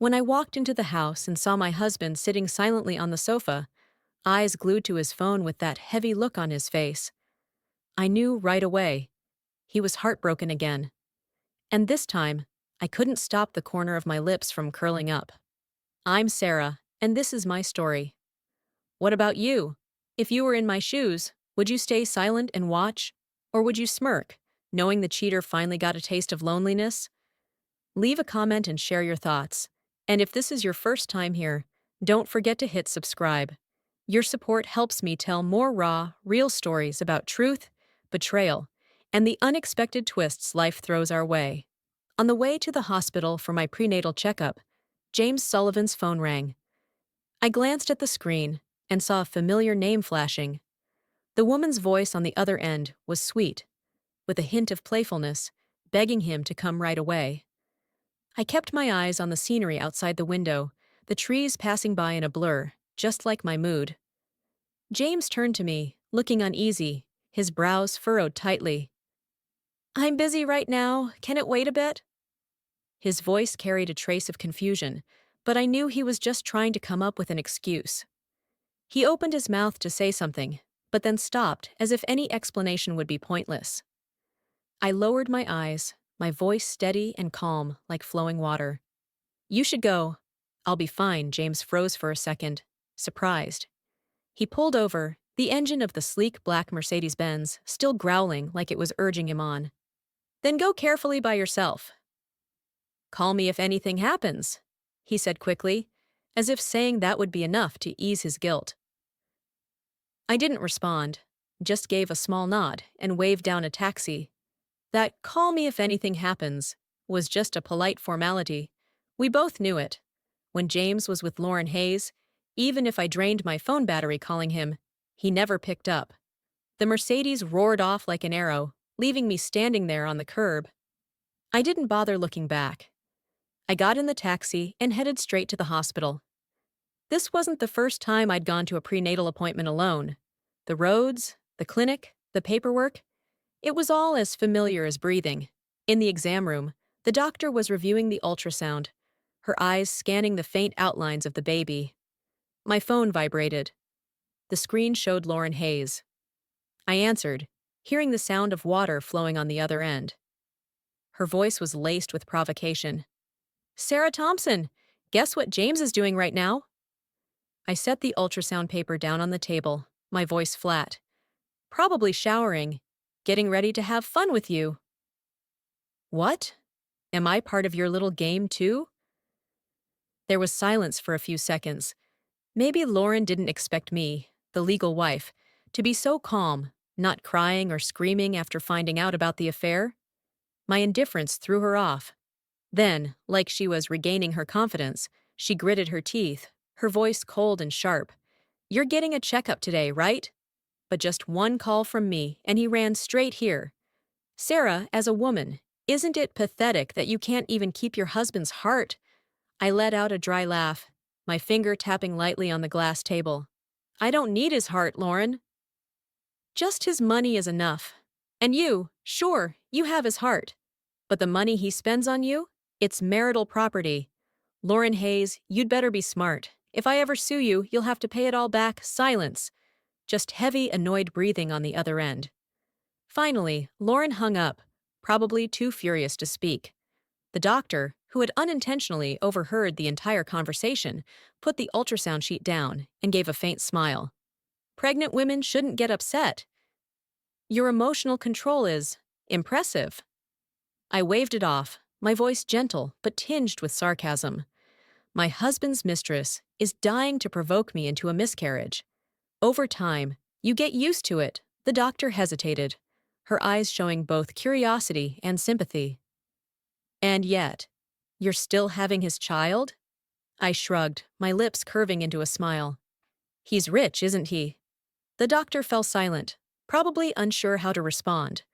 When I walked into the house and saw my husband sitting silently on the sofa, eyes glued to his phone with that heavy look on his face, I knew right away he was heartbroken again. And this time, I couldn't stop the corner of my lips from curling up. I'm Sarah, and this is my story. What about you? If you were in my shoes, would you stay silent and watch? Or would you smirk, knowing the cheater finally got a taste of loneliness? Leave a comment and share your thoughts. And if this is your first time here, don't forget to hit subscribe. Your support helps me tell more raw, real stories about truth, betrayal, and the unexpected twists life throws our way. On the way to the hospital for my prenatal checkup, James Sullivan's phone rang. I glanced at the screen and saw a familiar name flashing. The woman's voice on the other end was sweet, with a hint of playfulness, begging him to come right away. I kept my eyes on the scenery outside the window, the trees passing by in a blur, just like my mood. James turned to me, looking uneasy, his brows furrowed tightly. "I'm busy right now. Can it wait a bit?" His voice carried a trace of confusion, but I knew he was just trying to come up with an excuse. He opened his mouth to say something, but then stopped as if any explanation would be pointless. I lowered my eyes, my voice steady and calm like flowing water. "You should go." "I'll be fine." James froze for a second, surprised. He pulled over, the engine of the sleek black Mercedes-Benz still growling like it was urging him on. "Then go carefully by yourself." "Call me if anything happens," he said quickly, as if saying that would be enough to ease his guilt. I didn't respond, just gave a small nod and waved down a taxi. That "call me if anything happens" was just a polite formality. We both knew it. When James was with Lauren Hayes, even if I drained my phone battery calling him, he never picked up. The Mercedes roared off like an arrow, leaving me standing there on the curb. I didn't bother looking back. I got in the taxi and headed straight to the hospital. This wasn't the first time I'd gone to a prenatal appointment alone. The roads, the clinic, the paperwork, it was all as familiar as breathing. In the exam room, the doctor was reviewing the ultrasound, her eyes scanning the faint outlines of the baby. My phone vibrated. The screen showed Lauren Hayes. I answered, hearing the sound of water flowing on the other end. Her voice was laced with provocation. "Sarah Thompson, guess what James is doing right now?" I set the ultrasound paper down on the table, my voice flat. "Probably showering, getting ready to have fun with you." "What? Am I part of your little game too?" There was silence for a few seconds. Maybe Lauren didn't expect me, the legal wife, to be so calm, not crying or screaming after finding out about the affair. My indifference threw her off. Then, like she was regaining her confidence, she gritted her teeth, her voice cold and sharp. "You're getting a checkup today, right?" But just one call from me, and he ran straight here. "Sarah, as a woman, isn't it pathetic that you can't even keep your husband's heart?" I let out a dry laugh, my finger tapping lightly on the glass table. "I don't need his heart, Lauren. Just his money is enough. And you, sure, you have his heart. But the money he spends on you? It's marital property. Lauren Hayes, you'd better be smart. If I ever sue you, you'll have to pay it all back." Silence. Just heavy, annoyed breathing on the other end. Finally, Lauren hung up, probably too furious to speak. The doctor, who had unintentionally overheard the entire conversation, put the ultrasound sheet down and gave a faint smile. "Pregnant women shouldn't get upset. Your emotional control is impressive." I waved it off, my voice gentle but tinged with sarcasm. "My husband's mistress is dying to provoke me into a miscarriage. Over time, you get used to it." The doctor hesitated, her eyes showing both curiosity and sympathy. "And yet, you're still having his child?" I shrugged, my lips curving into a smile. "He's rich, isn't he?" The doctor fell silent, probably unsure how to respond.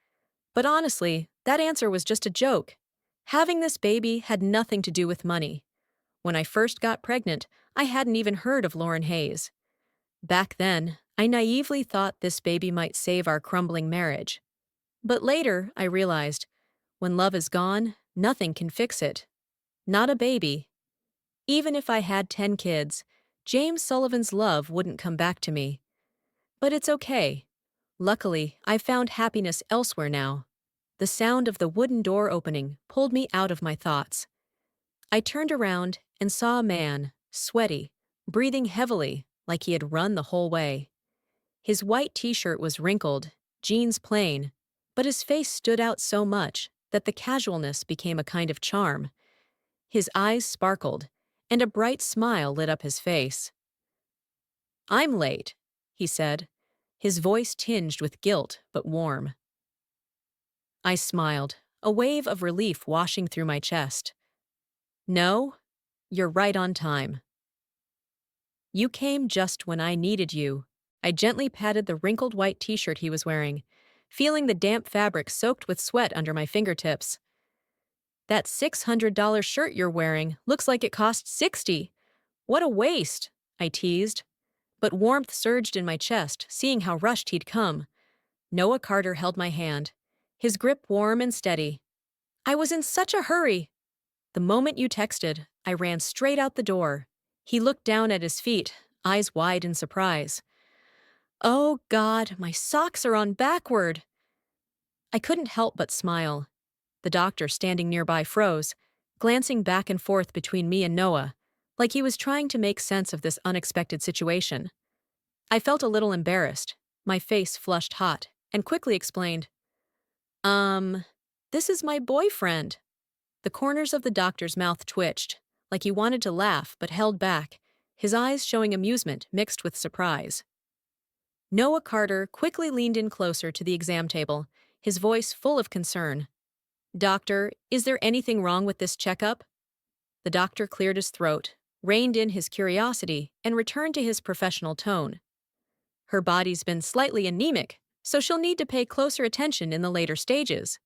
But honestly, that answer was just a joke. Having this baby had nothing to do with money. When I first got pregnant, I hadn't even heard of Lauren Hayes. Back then, I naively thought this baby might save our crumbling marriage. But later, I realized, when love is gone, nothing can fix it. Not a baby. Even if I had 10 kids, James Sullivan's love wouldn't come back to me. But it's okay. Luckily, I found happiness elsewhere now. The sound of the wooden door opening pulled me out of my thoughts. I turned around and saw a man, sweaty, breathing heavily like he had run the whole way. His white t-shirt was wrinkled, jeans plain, but his face stood out so much that the casualness became a kind of charm. His eyes sparkled, and a bright smile lit up his face. "I'm late," he said, his voice tinged with guilt but warm. I smiled, a wave of relief washing through my chest. "No, you're right on time. You came just when I needed you." I gently patted the wrinkled white t-shirt he was wearing, feeling the damp fabric soaked with sweat under my fingertips. "That $600 shirt you're wearing looks like it cost 60. What a waste," I teased. But warmth surged in my chest, seeing how rushed he'd come. Noah Carter held my hand, his grip warm and steady. "I was in such a hurry." "The moment you texted, I ran straight out the door." He looked down at his feet, eyes wide in surprise. "Oh, God, my socks are on backward." I couldn't help but smile. The doctor standing nearby froze, glancing back and forth between me and Noah, like he was trying to make sense of this unexpected situation. I felt a little embarrassed, my face flushed hot, and quickly explained, This is my boyfriend." The corners of the doctor's mouth twitched, like he wanted to laugh but held back, his eyes showing amusement mixed with surprise. Noah Carter quickly leaned in closer to the exam table, his voice full of concern. "Doctor, is there anything wrong with this checkup?" The doctor cleared his throat, reined in his curiosity, and returned to his professional tone. "Her body's been slightly anemic, so she'll need to pay closer attention in the later stages."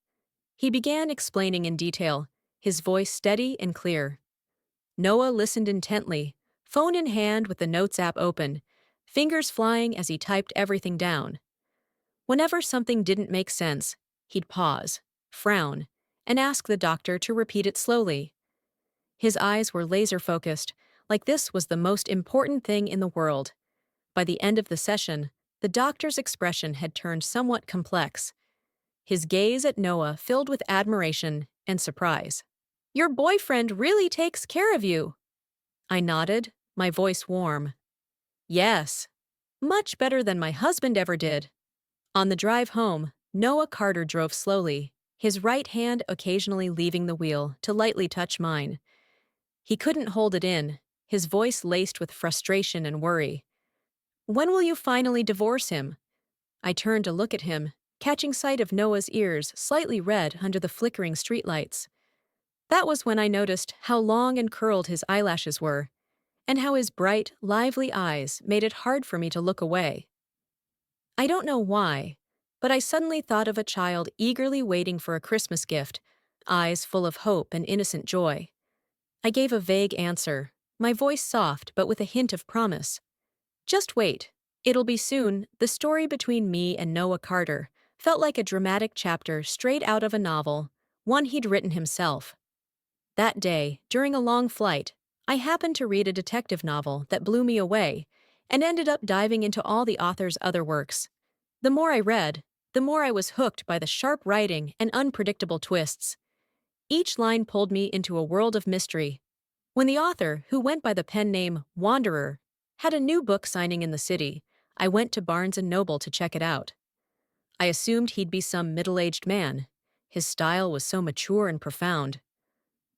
He began explaining in detail, his voice steady and clear. Noah listened intently, phone in hand with the notes app open, fingers flying as he typed everything down. Whenever something didn't make sense, he'd pause, frown, and ask the doctor to repeat it slowly. His eyes were laser-focused, like this was the most important thing in the world. By the end of the session, the doctor's expression had turned somewhat complex, his gaze at Noah filled with admiration and surprise. "Your boyfriend really takes care of you." I nodded, my voice warm. "Yes, much better than my husband ever did." On the drive home, Noah Carter drove slowly, his right hand occasionally leaving the wheel to lightly touch mine. He couldn't hold it in, his voice laced with frustration and worry. "When will you finally divorce him?" I turned to look at him, catching sight of Noah's ears slightly red under the flickering streetlights. That was when I noticed how long and curled his eyelashes were, and how his bright, lively eyes made it hard for me to look away. I don't know why, but I suddenly thought of a child eagerly waiting for a Christmas gift, eyes full of hope and innocent joy. I gave a vague answer, my voice soft but with a hint of promise. "Just wait. It'll be soon." The story between me and Noah Carter felt like a dramatic chapter straight out of a novel, one he'd written himself. That day, during a long flight, I happened to read a detective novel that blew me away and ended up diving into all the author's other works. The more I read, the more I was hooked by the sharp writing and unpredictable twists. Each line pulled me into a world of mystery. When the author, who went by the pen name Wanderer, had a new book signing in the city, I went to Barnes & Noble to check it out. I assumed he'd be some middle-aged man. His style was so mature and profound.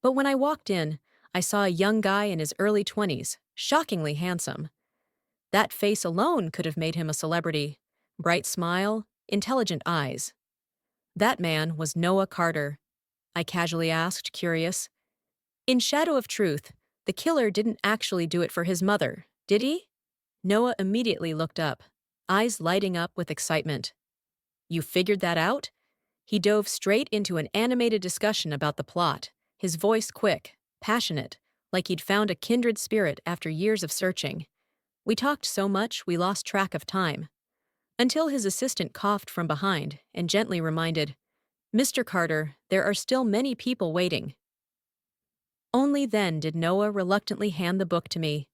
But when I walked in, I saw a young guy in his early 20s, shockingly handsome. That face alone could have made him a celebrity. Bright smile, intelligent eyes. That man was Noah Carter. I casually asked, curious. In Shadow of Truth, the killer didn't actually do it for his mother, did he? Noah immediately looked up, eyes lighting up with excitement. "You figured that out?" He dove straight into an animated discussion about the plot, his voice quick, passionate, like he'd found a kindred spirit after years of searching. We talked so much we lost track of time. Until his assistant coughed from behind and gently reminded, "Mr. Carter, there are still many people waiting." Only then did Noah reluctantly hand the book to me.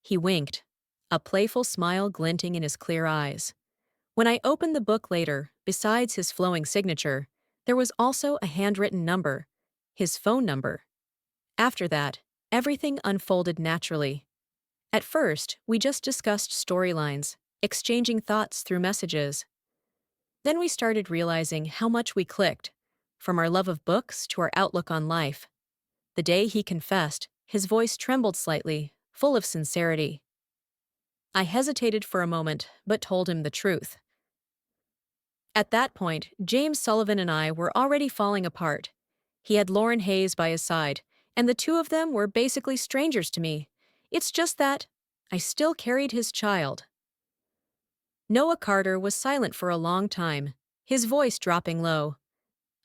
He winked, a playful smile glinting in his clear eyes. When I opened the book later, besides his flowing signature, there was also a handwritten number, his phone number. After that, everything unfolded naturally. At first, we just discussed storylines, exchanging thoughts through messages. Then we started realizing how much we clicked, from our love of books to our outlook on life. The day he confessed, his voice trembled slightly, full of sincerity. I hesitated for a moment, but told him the truth. At that point, James Sullivan and I were already falling apart. He had Lauren Hayes by his side, and the two of them were basically strangers to me. It's just that I still carried his child. Noah Carter was silent for a long time, his voice dropping low.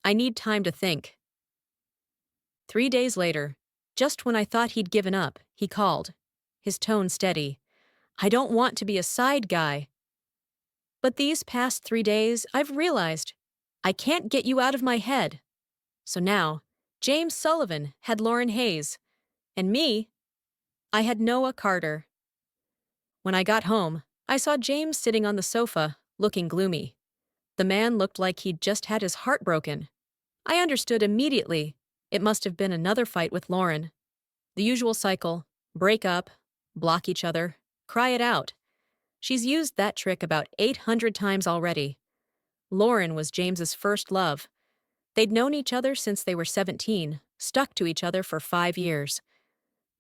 I need time to think. 3 days later, just when I thought he'd given up, he called, his tone steady. I don't want to be a side guy. But these past 3 days, I've realized I can't get you out of my head. So now, James Sullivan had Lauren Hayes, and me, I had Noah Carter. When I got home, I saw James sitting on the sofa, looking gloomy. The man looked like he'd just had his heart broken. I understood immediately. It must have been another fight with Lauren. The usual cycle: break up, block each other, cry it out. She's used that trick about 800 times already. Lauren was James's first love. They'd known each other since they were 17, stuck to each other for 5 years.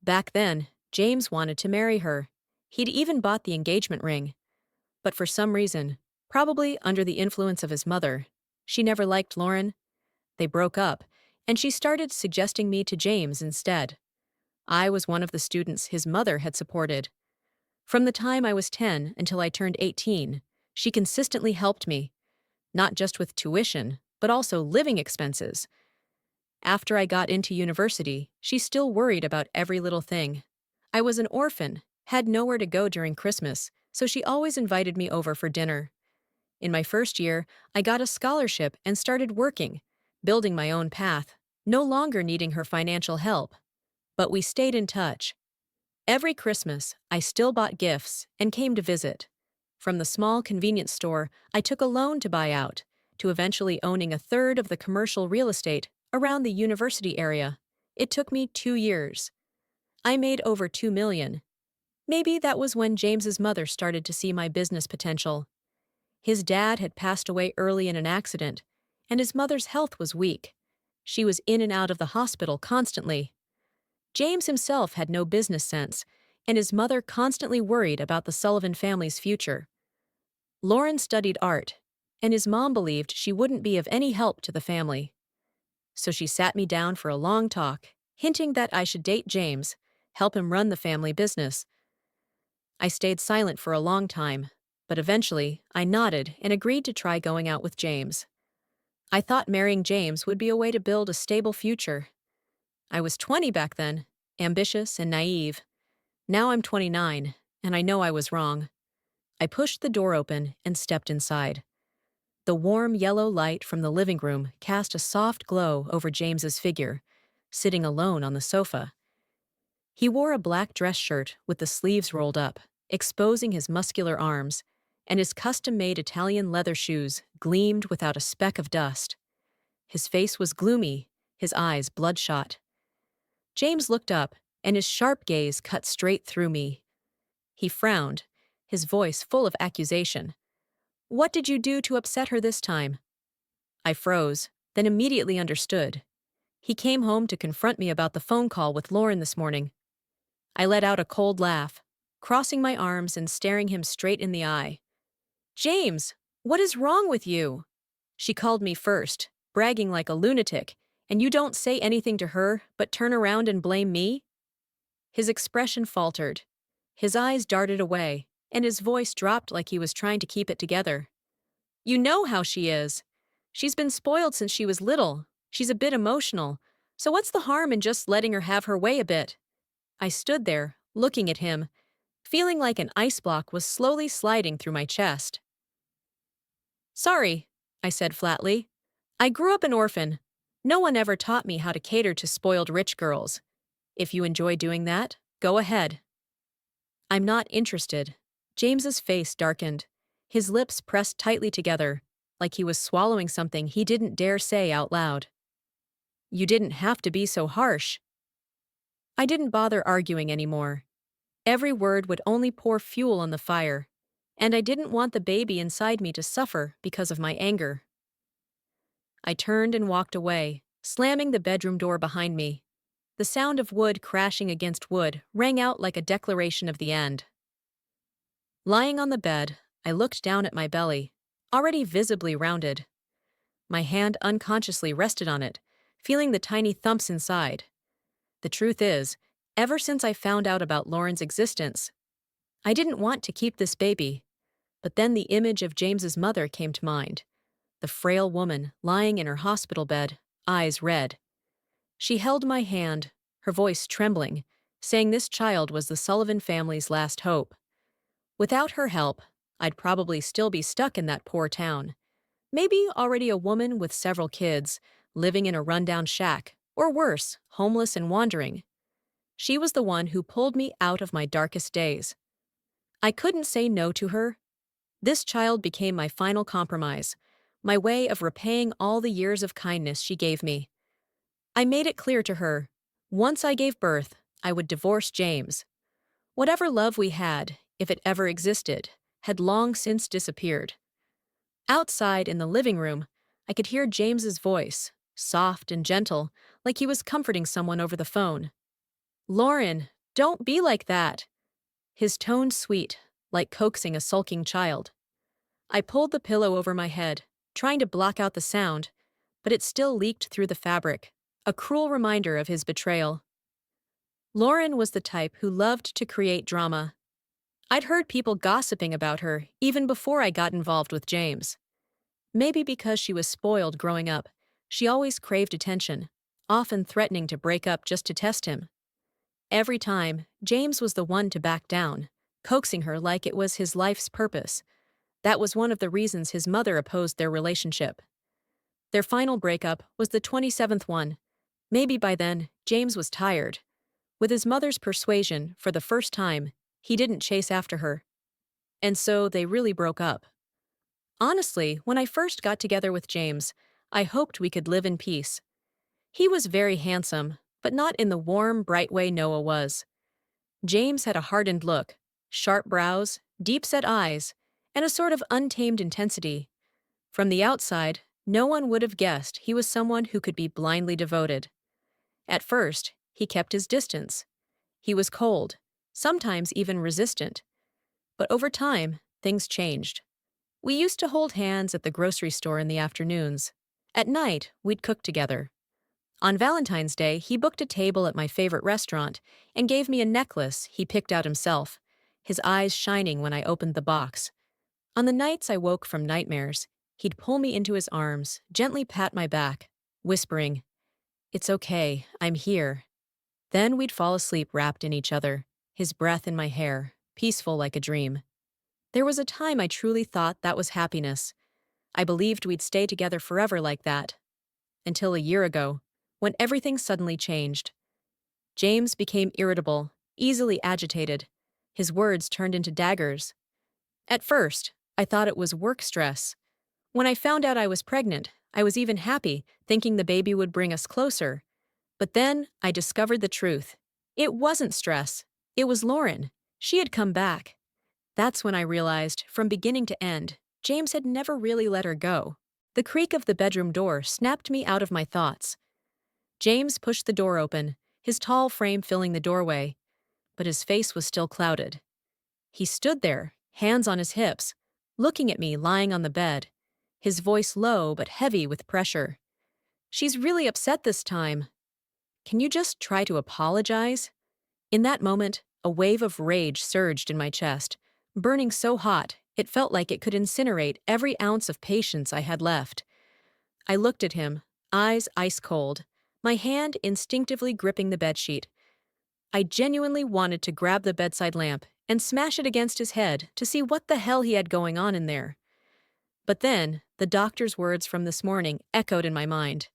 Back then, James wanted to marry her. He'd even bought the engagement ring. But for some reason, probably under the influence of his mother, she never liked Lauren. They broke up, and she started suggesting me to James instead. I was one of the students his mother had supported. From the time I was 10 until I turned 18, she consistently helped me, not just with tuition, but also living expenses. After I got into university, she still worried about every little thing. I was an orphan, had nowhere to go during Christmas, so she always invited me over for dinner. In my first year, I got a scholarship and started working, building my own path, no longer needing her financial help. But we stayed in touch. Every Christmas, I still bought gifts and came to visit. From the small convenience store I took a loan to buy out, to eventually owning a third of the commercial real estate around the university area. It took me 2 years. I made over $2 million. Maybe that was when James's mother started to see my business potential. His dad had passed away early in an accident, and his mother's health was weak. She was in and out of the hospital constantly. James himself had no business sense, and his mother constantly worried about the Sullivan family's future. Lauren studied art, and his mom believed she wouldn't be of any help to the family. So she sat me down for a long talk, hinting that I should date James, help him run the family business. I stayed silent for a long time, but eventually I nodded and agreed to try going out with James. I thought marrying James would be a way to build a stable future. I was 20 back then, ambitious and naive. Now I'm 29, and I know I was wrong. I pushed the door open and stepped inside. The warm yellow light from the living room cast a soft glow over James's figure, sitting alone on the sofa. He wore a black dress shirt with the sleeves rolled up, exposing his muscular arms, and his custom-made Italian leather shoes gleamed without a speck of dust. His face was gloomy, his eyes bloodshot. James looked up, and his sharp gaze cut straight through me. He frowned, his voice full of accusation. What did you do to upset her this time? I froze, then immediately understood. He came home to confront me about the phone call with Lauren this morning. I let out a cold laugh, crossing my arms and staring him straight in the eye. James, what is wrong with you? She called me first, bragging like a lunatic, and you don't say anything to her but turn around and blame me? His expression faltered. His eyes darted away, and his voice dropped like he was trying to keep it together. You know how she is. She's been spoiled since she was little. She's a bit emotional. So what's the harm in just letting her have her way a bit? I stood there, looking at him, feeling like an ice block was slowly sliding through my chest. Sorry, I said flatly. I grew up an orphan. No one ever taught me how to cater to spoiled rich girls. If you enjoy doing that, go ahead. I'm not interested. James's face darkened. His lips pressed tightly together, like he was swallowing something he didn't dare say out loud. You didn't have to be so harsh. I didn't bother arguing anymore. Every word would only pour fuel on the fire, and I didn't want the baby inside me to suffer because of my anger. I turned and walked away, slamming the bedroom door behind me. The sound of wood crashing against wood rang out like a declaration of the end. Lying on the bed, I looked down at my belly, already visibly rounded. My hand unconsciously rested on it, feeling the tiny thumps inside. The truth is, ever since I found out about Lauren's existence, I didn't want to keep this baby. But then the image of James's mother came to mind. The frail woman lying in her hospital bed, eyes red. She held my hand, her voice trembling, saying this child was the Sullivan family's last hope. Without her help, I'd probably still be stuck in that poor town. Maybe already a woman with several kids, living in a rundown shack, or worse, homeless and wandering. She was the one who pulled me out of my darkest days. I couldn't say no to her. This child became my final compromise, my way of repaying all the years of kindness she gave me. I made it clear to her, once I gave birth, I would divorce James. Whatever love we had, if it ever existed, had long since disappeared. Outside in the living room, I could hear James's voice, soft and gentle, like he was comforting someone over the phone. Lauren, don't be like that. His tone sweet, like coaxing a sulking child. I pulled the pillow over my head, trying to block out the sound, but it still leaked through the fabric, a cruel reminder of his betrayal. Lauren was the type who loved to create drama. I'd heard people gossiping about her even before I got involved with James. Maybe because she was spoiled growing up, she always craved attention, often threatening to break up just to test him. Every time, James was the one to back down, coaxing her like it was his life's purpose. That was one of the reasons his mother opposed their relationship. Their final breakup was the 27th one. Maybe by then, James was tired. With his mother's persuasion, for the first time, he didn't chase after her. And so they really broke up. Honestly, when I first got together with James, I hoped we could live in peace. He was very handsome, but not in the warm, bright way Noah was. James had a hardened look, sharp brows, deep-set eyes, and a sort of untamed intensity. From the outside, no one would have guessed he was someone who could be blindly devoted. At first, he kept his distance. He was cold, sometimes even resistant. But over time, things changed. We used to hold hands at the grocery store in the afternoons. At night, we'd cook together. On Valentine's Day, he booked a table at my favorite restaurant and gave me a necklace he picked out himself, his eyes shining when I opened the box. On the nights I woke from nightmares, he'd pull me into his arms, gently pat my back, whispering, "It's okay, I'm here." Then we'd fall asleep wrapped in each other, his breath in my hair, peaceful like a dream. There was a time I truly thought that was happiness. I believed we'd stay together forever like that. Until a year ago, when everything suddenly changed. James became irritable, easily agitated. His words turned into daggers. At first, I thought it was work stress. When I found out I was pregnant, I was even happy, thinking the baby would bring us closer. But then I discovered the truth. It wasn't stress. It was Lauren. She had come back. That's when I realized, from beginning to end, James had never really let her go. The creak of the bedroom door snapped me out of my thoughts. James pushed the door open, his tall frame filling the doorway, but his face was still clouded. He stood there, hands on his hips, looking at me lying on the bed, his voice low but heavy with pressure. "She's really upset this time. Can you just try to apologize?" In that moment, a wave of rage surged in my chest, burning so hot it felt like it could incinerate every ounce of patience I had left. I looked at him, eyes ice cold, my hand instinctively gripping the bedsheet. I genuinely wanted to grab the bedside lamp and smash it against his head to see what the hell he had going on in there. But then, the doctor's words from this morning echoed in my mind.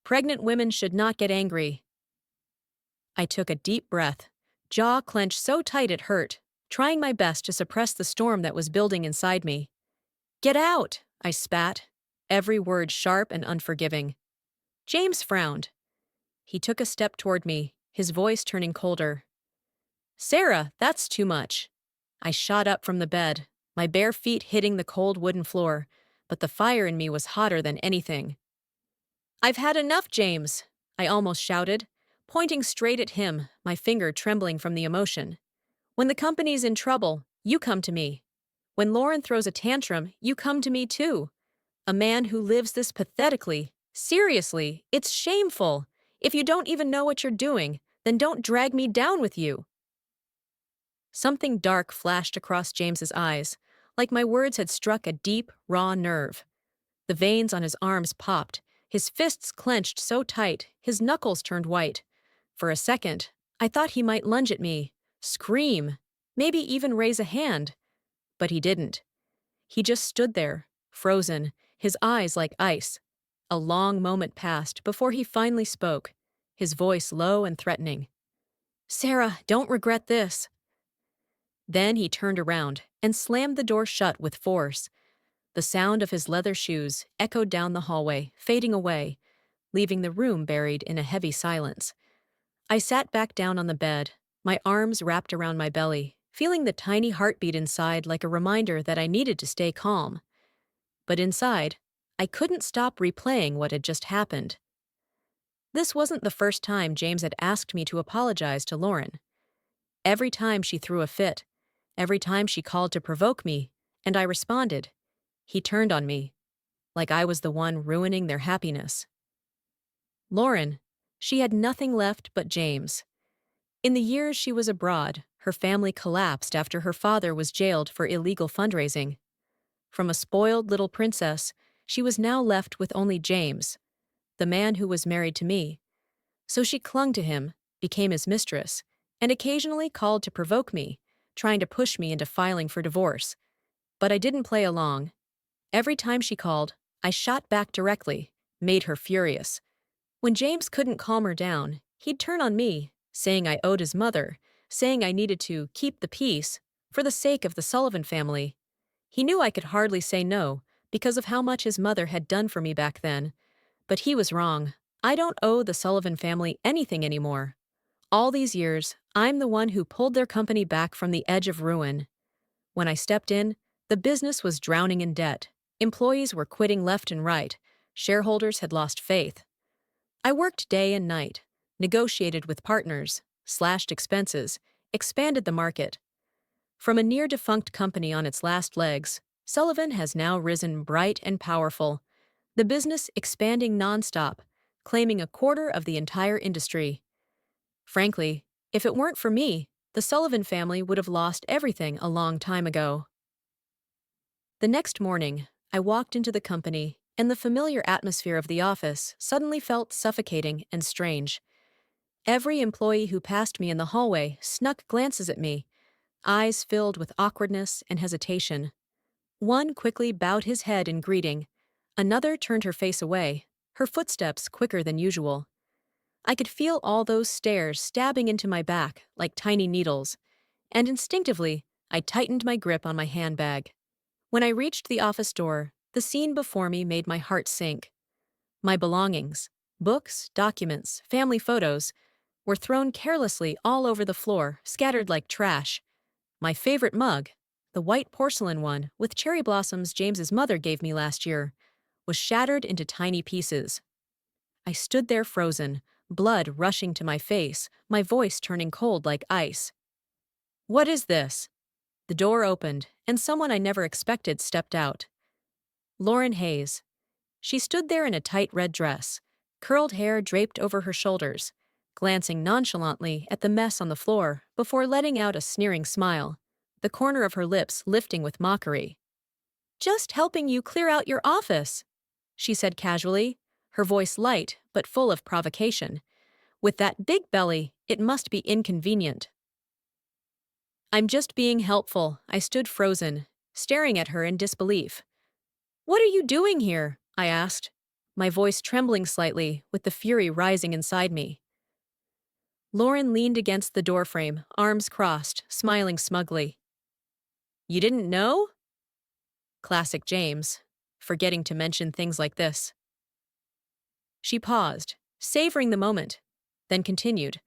Pregnant women should not get angry. I took a deep breath, jaw clenched so tight it hurt, trying my best to suppress the storm that was building inside me. Get out, I spat, every word sharp and unforgiving. James frowned. He took a step toward me, his voice turning colder. Sarah, that's too much. I shot up from the bed, my bare feet hitting the cold wooden floor, but the fire in me was hotter than anything. I've had enough, James, I almost shouted, pointing straight at him, my finger trembling from the emotion. When the company's in trouble, you come to me. When Lauren throws a tantrum, you come to me too. A man who lives this pathetically. Seriously, it's shameful. If you don't even know what you're doing, then don't drag me down with you. Something dark flashed across James's eyes, like my words had struck a deep, raw nerve. The veins on his arms popped, his fists clenched so tight, his knuckles turned white. For a second, I thought he might lunge at me, scream, maybe even raise a hand. But he didn't. He just stood there, frozen, his eyes like ice. A long moment passed before he finally spoke, his voice low and threatening. Sarah, don't regret this. Then he turned around and slammed the door shut with force. The sound of his leather shoes echoed down the hallway, fading away, leaving the room buried in a heavy silence. I sat back down on the bed, my arms wrapped around my belly, feeling the tiny heartbeat inside like a reminder that I needed to stay calm. But inside, I couldn't stop replaying what had just happened. This wasn't the first time James had asked me to apologize to Lauren. Every time she threw a fit, every time she called to provoke me, and I responded, he turned on me, like I was the one ruining their happiness. Lauren, she had nothing left but James. In the years she was abroad, her family collapsed after her father was jailed for illegal fundraising. From a spoiled little princess, she was now left with only James, the man who was married to me. So she clung to him, became his mistress, and occasionally called to provoke me, trying to push me into filing for divorce. But I didn't play along. Every time she called, I shot back directly, made her furious. When James couldn't calm her down, he'd turn on me, saying I owed his mother, saying I needed to keep the peace, for the sake of the Sullivan family. He knew I could hardly say no, because of how much his mother had done for me back then. But he was wrong. I don't owe the Sullivan family anything anymore. All these years, I'm the one who pulled their company back from the edge of ruin. When I stepped in, the business was drowning in debt. Employees were quitting left and right. Shareholders had lost faith. I worked day and night, negotiated with partners, slashed expenses, expanded the market. From a near-defunct company on its last legs, Sullivan has now risen bright and powerful, the business expanding nonstop, claiming a quarter of the entire industry. Frankly, if it weren't for me, the Sullivan family would have lost everything a long time ago. The next morning, I walked into the company, and the familiar atmosphere of the office suddenly felt suffocating and strange. Every employee who passed me in the hallway snuck glances at me, eyes filled with awkwardness and hesitation. One quickly bowed his head in greeting. Another turned her face away, her footsteps quicker than usual. I could feel all those stares stabbing into my back like tiny needles, and instinctively, I tightened my grip on my handbag. When I reached the office door, the scene before me made my heart sink. My belongings, books, documents, family photos, were thrown carelessly all over the floor, scattered like trash. My favorite mug, the white porcelain one with cherry blossoms James's mother gave me last year, was shattered into tiny pieces. I stood there frozen, blood rushing to my face, my voice turning cold like ice. What is this? The door opened, and someone I never expected stepped out. Lauren Hayes. She stood there in a tight red dress, curled hair draped over her shoulders, glancing nonchalantly at the mess on the floor before letting out a sneering smile, the corner of her lips lifting with mockery. Just helping you clear out your office, she said casually, her voice light but full of provocation. With that big belly, it must be inconvenient. I'm just being helpful, I stood frozen, staring at her in disbelief. What are you doing here? I asked, my voice trembling slightly with the fury rising inside me. Lauren leaned against the doorframe, arms crossed, smiling smugly. You didn't know? Classic James, forgetting to mention things like this. She paused, savoring the moment, then continued,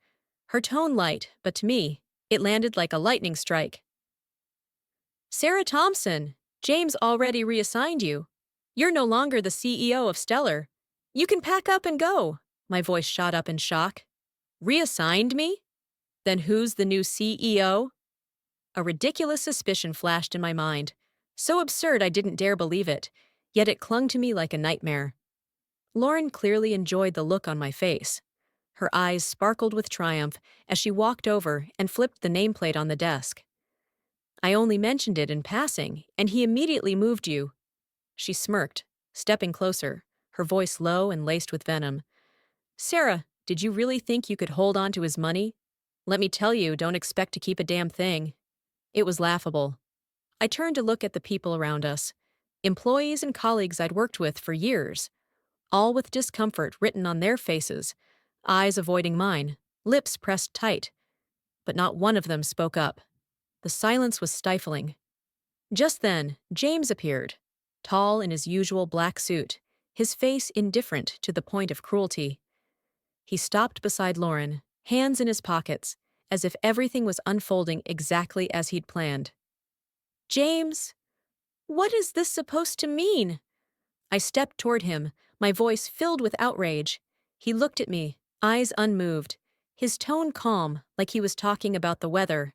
her tone light, but to me, it landed like a lightning strike. Sarah Thompson, James already reassigned you. You're no longer the CEO of Stellar. You can pack up and go. My voice shot up in shock. Reassigned me? Then who's the new CEO? A ridiculous suspicion flashed in my mind. So absurd I didn't dare believe it, yet it clung to me like a nightmare. Lauren clearly enjoyed the look on my face. Her eyes sparkled with triumph as she walked over and flipped the nameplate on the desk. I only mentioned it in passing, and he immediately moved you. She smirked, stepping closer, her voice low and laced with venom. Sarah, did you really think you could hold on to his money? Let me tell you, don't expect to keep a damn thing. It was laughable. I turned to look at the people around us, employees and colleagues I'd worked with for years, all with discomfort written on their faces, eyes avoiding mine, lips pressed tight. But not one of them spoke up. The silence was stifling. Just then, James appeared, tall in his usual black suit, his face indifferent to the point of cruelty. He stopped beside Lauren, hands in his pockets, as if everything was unfolding exactly as he'd planned. James, what is this supposed to mean? I stepped toward him, my voice filled with outrage. He looked at me, eyes unmoved, his tone calm, like he was talking about the weather.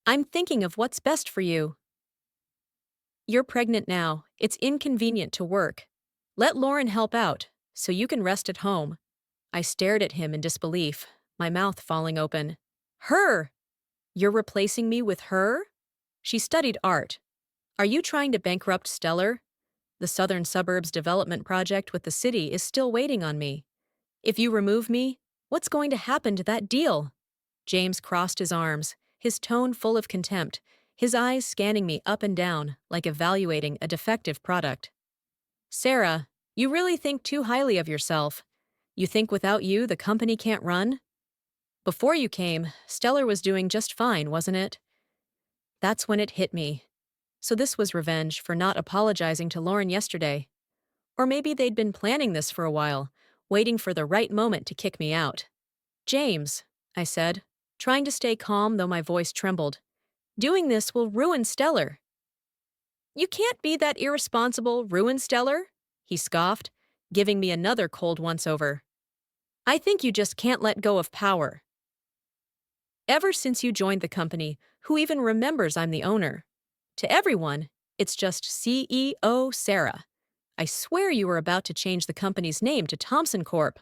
I'm thinking of what's best for you. You're pregnant now. It's inconvenient to work. Let Lauren help out, so you can rest at home. I stared at him in disbelief, my mouth falling open. Her! You're replacing me with her? She studied art. Are you trying to bankrupt Stellar? The Southern Suburbs development project with the city is still waiting on me. If you remove me, what's going to happen to that deal? James crossed his arms, his tone full of contempt, his eyes scanning me up and down like evaluating a defective product. Sarah, you really think too highly of yourself. You think without you the company can't run? Before you came, Stellar was doing just fine, wasn't it? That's when it hit me. So this was revenge for not apologizing to Lauren yesterday. Or maybe they'd been planning this for a while, waiting for the right moment to kick me out. James, I said, trying to stay calm though my voice trembled. Doing this will ruin Stellar. You can't be that irresponsible, ruin Stellar, he scoffed, giving me another cold once-over. I think you just can't let go of power. Ever since you joined the company, who even remembers I'm the owner? To everyone, it's just CEO Sarah. I swear you were about to change the company's name to Thompson Corp.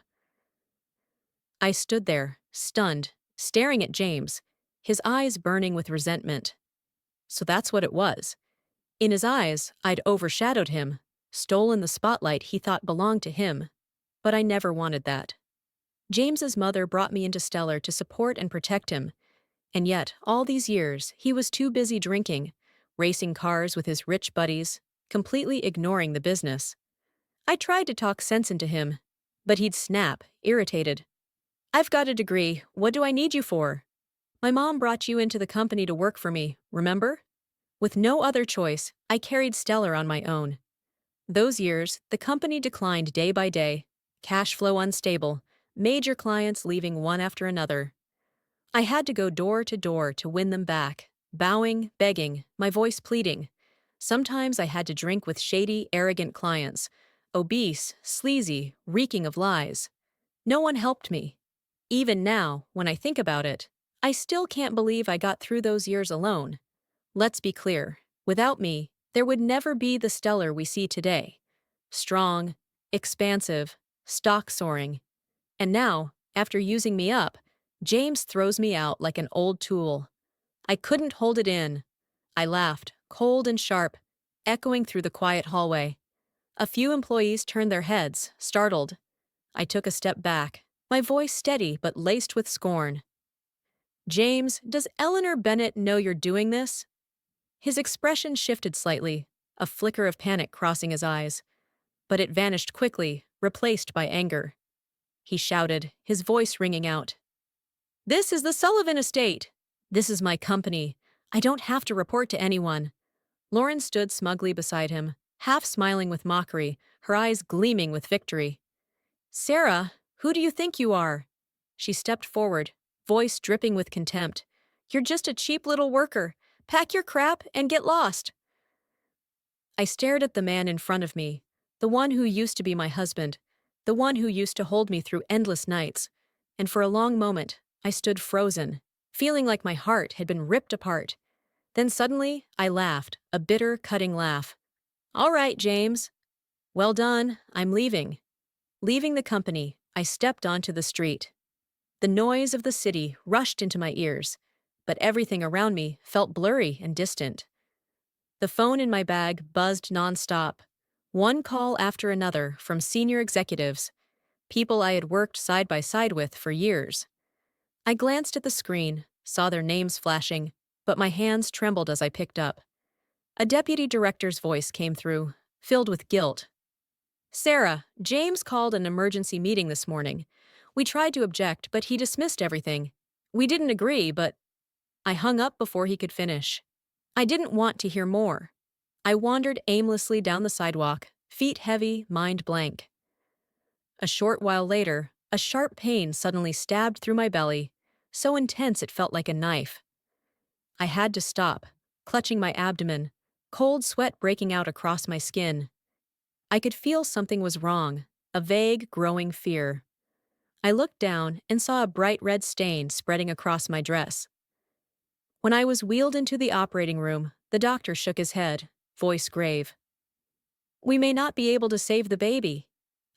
I stood there, stunned, staring at James, his eyes burning with resentment. So that's what it was. In his eyes, I'd overshadowed him, stolen the spotlight he thought belonged to him. But I never wanted that. James's mother brought me into Stellar to support and protect him, and yet, all these years, he was too busy drinking, racing cars with his rich buddies, completely ignoring the business. I tried to talk sense into him, but he'd snap, irritated. I've got a degree, what do I need you for? My mom brought you into the company to work for me, remember? With no other choice, I carried Stellar on my own. Those years, the company declined day by day, cash flow unstable, major clients leaving one after another. I had to go door to win them back, bowing, begging, my voice pleading. Sometimes I had to drink with shady, arrogant clients, obese, sleazy, reeking of lies. No one helped me. Even now, when I think about it, I still can't believe I got through those years alone. Let's be clear, without me, there would never be the Stellar we see today. Strong, expansive, stock soaring. And now, after using me up, James throws me out like an old tool. I couldn't hold it in. I laughed, cold and sharp, echoing through the quiet hallway. A few employees turned their heads, startled. I took a step back, my voice steady but laced with scorn. James, does Eleanor Bennett know you're doing this? His expression shifted slightly, a flicker of panic crossing his eyes. But it vanished quickly, replaced by anger. He shouted, his voice ringing out. This is the Sullivan estate. This is my company. I don't have to report to anyone. Lauren stood smugly beside him, half smiling with mockery, her eyes gleaming with victory. Sarah, who do you think you are? She stepped forward, voice dripping with contempt. You're just a cheap little worker. Pack your crap and get lost. I stared at the man in front of me, the one who used to be my husband, the one who used to hold me through endless nights, and for a long moment, I stood frozen, feeling like my heart had been ripped apart. Then suddenly, I laughed, a bitter, cutting laugh. All right, James. Well done, I'm leaving. Leaving the company, I stepped onto the street. The noise of the city rushed into my ears, but everything around me felt blurry and distant. The phone in my bag buzzed nonstop, one call after another from senior executives, people I had worked side by side with for years. I glanced at the screen, saw their names flashing, but my hands trembled as I picked up. A deputy director's voice came through, filled with guilt. Sarah, James called an emergency meeting this morning. We tried to object, but he dismissed everything. We didn't agree, but I hung up before he could finish. I didn't want to hear more. I wandered aimlessly down the sidewalk, feet heavy, mind blank. A short while later, a sharp pain suddenly stabbed through my belly, so intense it felt like a knife. I had to stop, clutching my abdomen, cold sweat breaking out across my skin. I could feel something was wrong, a vague, growing fear. I looked down and saw a bright red stain spreading across my dress. When I was wheeled into the operating room, the doctor shook his head, voice grave. We may not be able to save the baby.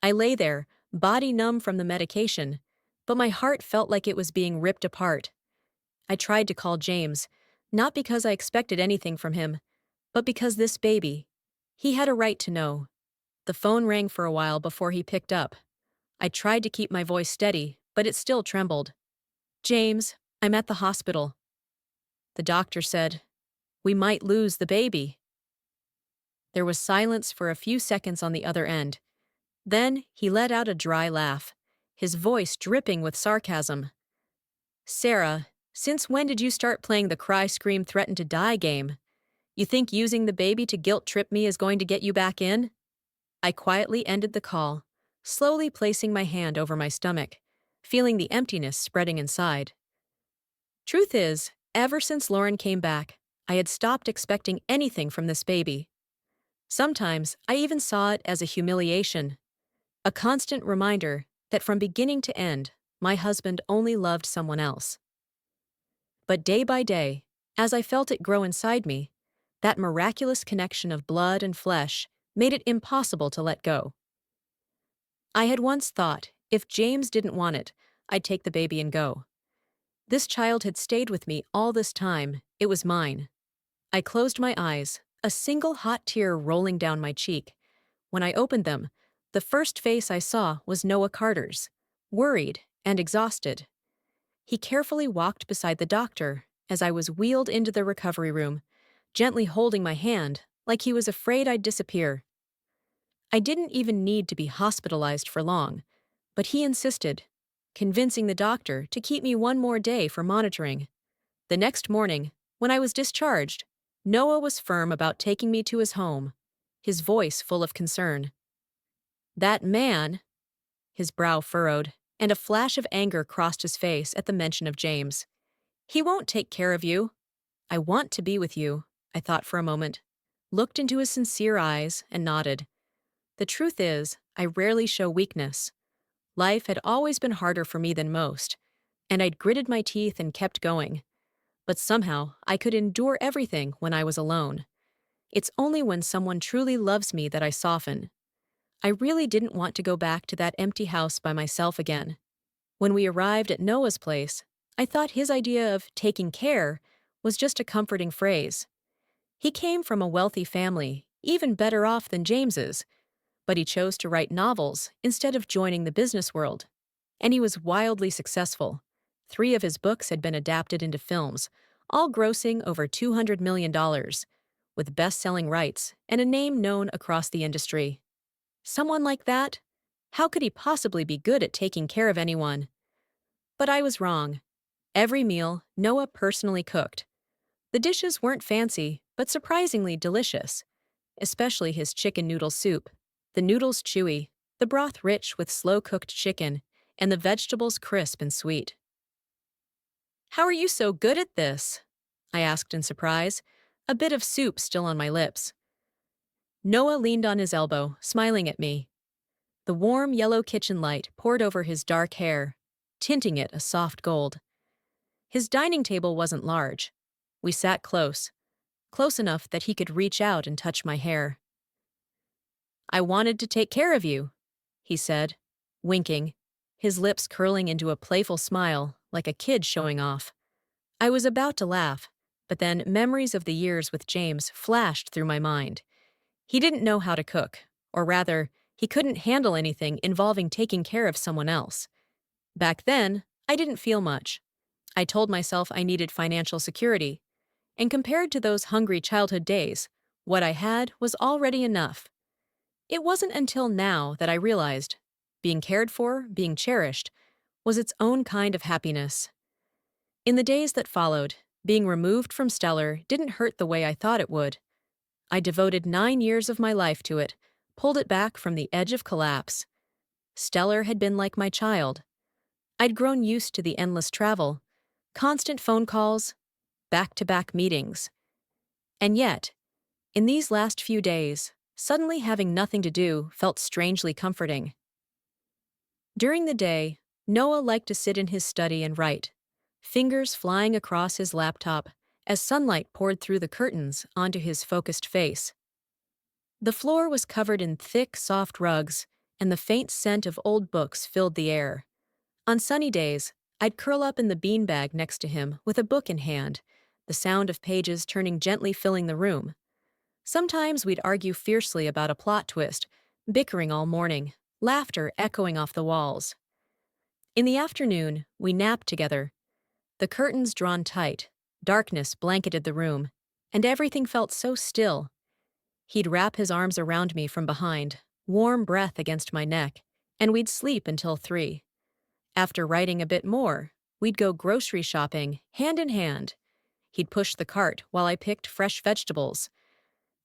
I lay there, body numb from the medication, but my heart felt like it was being ripped apart. I tried to call James, not because I expected anything from him, but because this baby, he had a right to know. The phone rang for a while before he picked up. I tried to keep my voice steady, but it still trembled. James, I'm at the hospital. The doctor said, we might lose the baby. There was silence for a few seconds on the other end. Then he let out a dry laugh, his voice dripping with sarcasm. Sarah, since when did you start playing the cry, scream, threaten to die game? You think using the baby to guilt trip me is going to get you back in? I quietly ended the call, slowly placing my hand over my stomach, feeling the emptiness spreading inside. Truth is, ever since Lauren came back, I had stopped expecting anything from this baby. Sometimes I even saw it as a humiliation, a constant reminder that from beginning to end, my husband only loved someone else. But day by day, as I felt it grow inside me, that miraculous connection of blood and flesh made it impossible to let go. I had once thought, if James didn't want it, I'd take the baby and go. This child had stayed with me all this time, it was mine. I closed my eyes, a single hot tear rolling down my cheek. When I opened them, the first face I saw was Noah Carter's, worried and exhausted. He carefully walked beside the doctor as I was wheeled into the recovery room, gently holding my hand like he was afraid I'd disappear. I didn't even need to be hospitalized for long, but he insisted, convincing the doctor to keep me one more day for monitoring. The next morning, when I was discharged, Noah was firm about taking me to his home, his voice full of concern. That man, his brow furrowed, and a flash of anger crossed his face at the mention of James. He won't take care of you. I want to be with you, I thought for a moment, looked into his sincere eyes, and nodded. The truth is, I rarely show weakness. Life had always been harder for me than most, and I'd gritted my teeth and kept going. But somehow, I could endure everything when I was alone. It's only when someone truly loves me that I soften. I really didn't want to go back to that empty house by myself again. When we arrived at Noah's place, I thought his idea of taking care was just a comforting phrase. He came from a wealthy family, even better off than James's, but he chose to write novels instead of joining the business world. And he was wildly successful. 3 of his books had been adapted into films, all grossing over $200 million, with best-selling rights and a name known across the industry. Someone like that? How could he possibly be good at taking care of anyone? But I was wrong. Every meal, Noah personally cooked. The dishes weren't fancy, but surprisingly delicious, especially his chicken noodle soup. The noodles chewy, the broth rich with slow-cooked chicken, and the vegetables crisp and sweet. "How are you so good at this?" I asked in surprise, a bit of soup still on my lips. Noah leaned on his elbow, smiling at me. The warm yellow kitchen light poured over his dark hair, tinting it a soft gold. His dining table wasn't large. We sat close, close enough that he could reach out and touch my hair. "I wanted to take care of you," he said, winking, his lips curling into a playful smile like a kid showing off. I was about to laugh, but then memories of the years with James flashed through my mind. He didn't know how to cook, or rather, he couldn't handle anything involving taking care of someone else. Back then, I didn't feel much. I told myself I needed financial security, and compared to those hungry childhood days, what I had was already enough. It wasn't until now that I realized being cared for, being cherished, was its own kind of happiness. In the days that followed, being removed from Stellar didn't hurt the way I thought it would. I devoted 9 years of my life to it, pulled it back from the edge of collapse. Stellar had been like my child. I'd grown used to the endless travel, constant phone calls, back-to-back meetings. And yet, in these last few days, suddenly having nothing to do felt strangely comforting. During the day, Noah liked to sit in his study and write, fingers flying across his laptop as sunlight poured through the curtains onto his focused face. The floor was covered in thick, soft rugs, and the faint scent of old books filled the air. On sunny days, I'd curl up in the beanbag next to him with a book in hand, the sound of pages turning gently filling the room. Sometimes we'd argue fiercely about a plot twist, bickering all morning, laughter echoing off the walls. In the afternoon, we napped together. The curtains drawn tight, darkness blanketed the room, and everything felt so still. He'd wrap his arms around me from behind, warm breath against my neck, and we'd sleep until 3. After writing a bit more, we'd go grocery shopping, hand in hand. He'd push the cart while I picked fresh vegetables.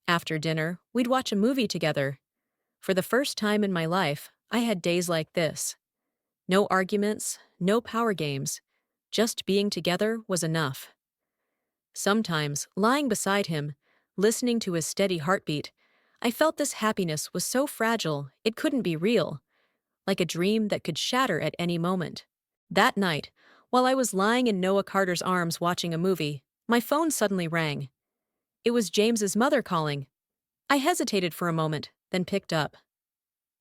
After dinner, we'd watch a movie together. For the first time in my life, I had days like this. No arguments, no power games. Just being together was enough. Sometimes, lying beside him, listening to his steady heartbeat, I felt this happiness was so fragile it couldn't be real, like a dream that could shatter at any moment. That night, while I was lying in Noah Carter's arms watching a movie, my phone suddenly rang. It was James's mother calling. I hesitated for a moment, then picked up.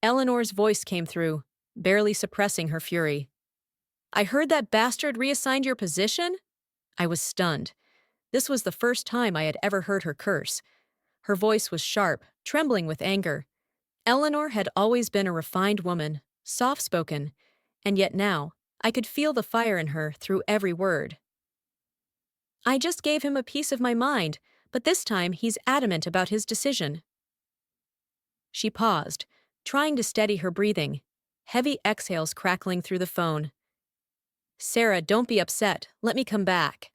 Eleanor's voice came through, barely suppressing her fury. "I heard that bastard reassigned your position?" I was stunned. This was the first time I had ever heard her curse. Her voice was sharp, trembling with anger. Eleanor had always been a refined woman, soft-spoken, and yet now I could feel the fire in her through every word. "I just gave him a piece of my mind, but this time he's adamant about his decision." She paused, trying to steady her breathing, heavy exhales crackling through the phone. "Sarah, don't be upset. Let me come back."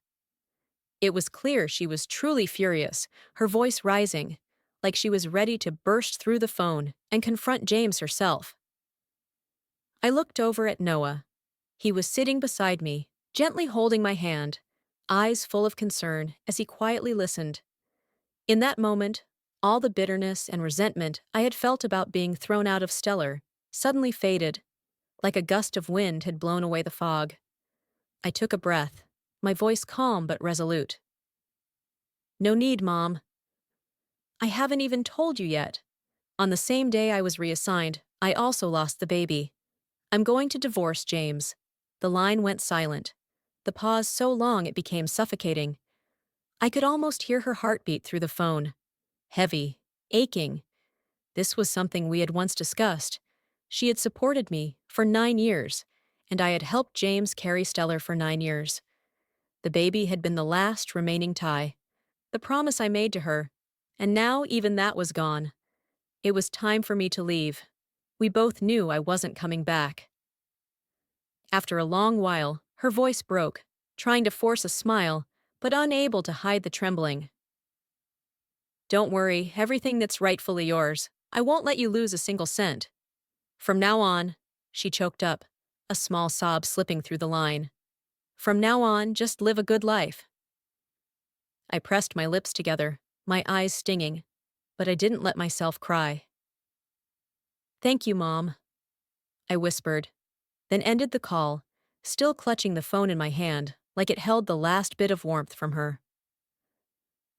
It was clear she was truly furious, her voice rising, like she was ready to burst through the phone and confront James herself. I looked over at Noah. He was sitting beside me, gently holding my hand, eyes full of concern as he quietly listened. In that moment, all the bitterness and resentment I had felt about being thrown out of Stellar suddenly faded, like a gust of wind had blown away the fog. I took a breath, my voice calm but resolute. "No need, Mom. I haven't even told you yet. On the same day I was reassigned, I also lost the baby. I'm going to divorce James." The line went silent, the pause so long it became suffocating. I could almost hear her heartbeat through the phone. Heavy, aching. This was something we had once discussed. She had supported me for 9 years, and I had helped James carry Stellar for 9 years. The baby had been the last remaining tie, the promise I made to her, and now even that was gone. It was time for me to leave. We both knew I wasn't coming back. After a long while, her voice broke. trying to force a smile, but unable to hide the trembling. Don't worry, everything that's rightfully yours. I won't let you lose a single cent. From now on, she choked up, a small sob slipping through the line. From now on, just live a good life. I pressed my lips together, my eyes stinging, but I didn't let myself cry. Thank you, Mom, I whispered, then ended the call, still clutching the phone in my hand like it held the last bit of warmth from her.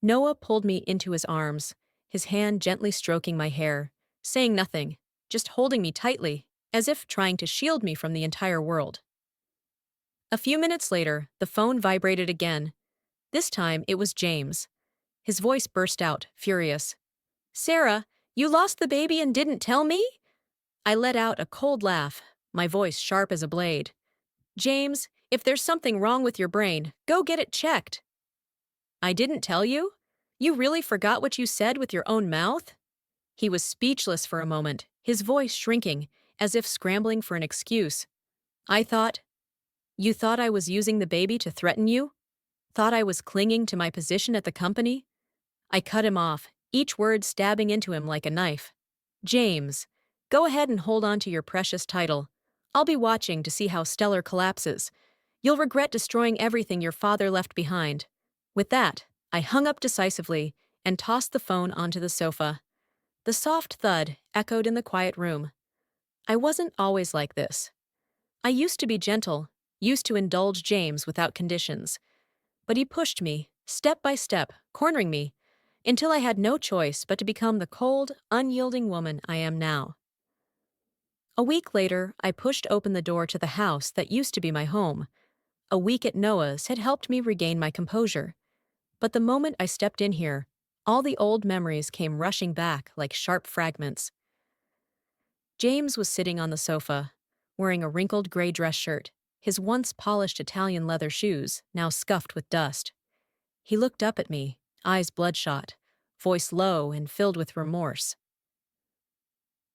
Noah pulled me into his arms, his hand gently stroking my hair, saying nothing, just holding me tightly, as if trying to shield me from the entire world. A few minutes later, the phone vibrated again. This time, it was James. His voice burst out, furious. Sarah, you lost the baby and didn't tell me? I let out a cold laugh, my voice sharp as a blade. James, if there's something wrong with your brain, go get it checked. I didn't tell you? You really forgot what you said with your own mouth? He was speechless for a moment, his voice shrinking, as if scrambling for an excuse. You thought I was using the baby to threaten you? Thought I was clinging to my position at the company? I cut him off, each word stabbing into him like a knife. James, go ahead and hold on to your precious title. I'll be watching to see how Stellar collapses. You'll regret destroying everything your father left behind. With that, I hung up decisively and tossed the phone onto the sofa. The soft thud echoed in the quiet room. I wasn't always like this. I used to be gentle, used to indulge James without conditions. But he pushed me, step by step, cornering me, until I had no choice but to become the cold, unyielding woman I am now. A week later, I pushed open the door to the house that used to be my home. A week at Noah's had helped me regain my composure. But the moment I stepped in here, all the old memories came rushing back like sharp fragments. James was sitting on the sofa, wearing a wrinkled gray dress shirt, his once polished Italian leather shoes now scuffed with dust. He looked up at me, eyes bloodshot, voice low and filled with remorse.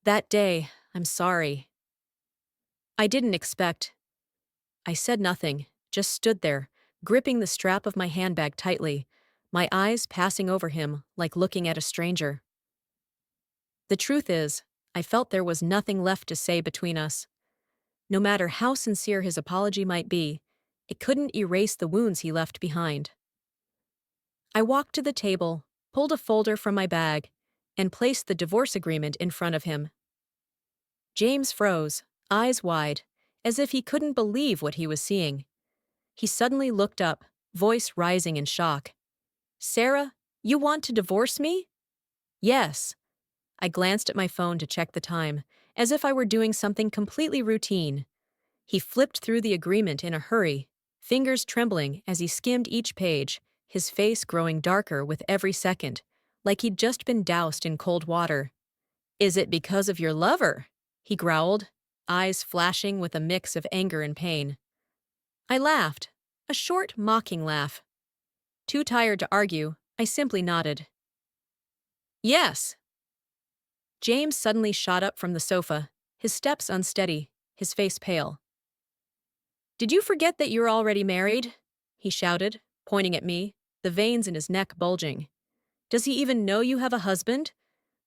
That day, I'm sorry. I didn't expect. I said nothing, just stood there, gripping the strap of my handbag tightly, my eyes passing over him like looking at a stranger. The truth is, I felt there was nothing left to say between us. No matter how sincere his apology might be, it couldn't erase the wounds he left behind. I walked to the table, pulled a folder from my bag, and placed the divorce agreement in front of him. James froze, eyes wide, as if he couldn't believe what he was seeing. He suddenly looked up, voice rising in shock. Sarah, you want to divorce me? Yes. I glanced at my phone to check the time, as if I were doing something completely routine. He flipped through the agreement in a hurry, fingers trembling as he skimmed each page, his face growing darker with every second, like he'd just been doused in cold water. Is it because of your lover? He growled, eyes flashing with a mix of anger and pain. I laughed, a short, mocking laugh. Too tired to argue, I simply nodded. Yes. James suddenly shot up from the sofa, his steps unsteady, his face pale. Did you forget that you're already married? He shouted, pointing at me, the veins in his neck bulging. Does he even know you have a husband?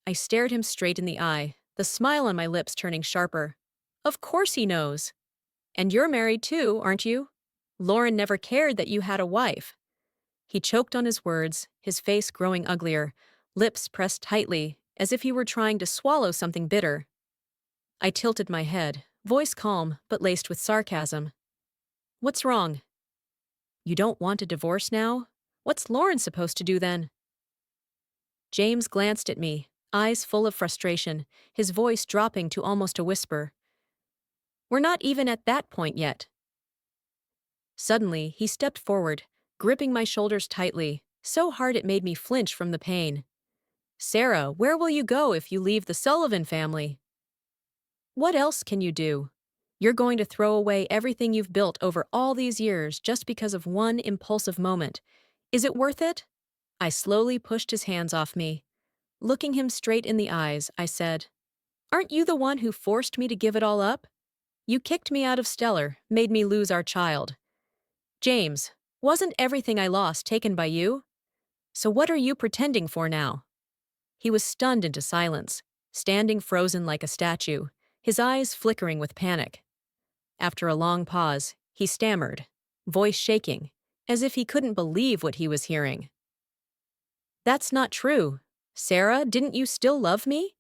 I stared him straight in the eye, the smile on my lips turning sharper. Of course he knows. And you're married too, aren't you? Lauren never cared that you had a wife. He choked on his words, his face growing uglier, lips pressed tightly, as if he were trying to swallow something bitter. I tilted my head, voice calm but laced with sarcasm. What's wrong? You don't want a divorce now? What's Lauren supposed to do then? James glanced at me, eyes full of frustration, his voice dropping to almost a whisper. We're not even at that point yet. Suddenly, he stepped forward, gripping my shoulders tightly, so hard it made me flinch from the pain. Sarah, where will you go if you leave the Sullivan family? What else can you do? You're going to throw away everything you've built over all these years just because of one impulsive moment. Is it worth it? I slowly pushed his hands off me. Looking him straight in the eyes, I said, Aren't you the one who forced me to give it all up? You kicked me out of Stellar, made me lose our child. James, wasn't everything I lost taken by you? So what are you pretending for now? He was stunned into silence, standing frozen like a statue, his eyes flickering with panic. After a long pause, he stammered, voice shaking, as if he couldn't believe what he was hearing. That's not true. Sarah, didn't you still love me?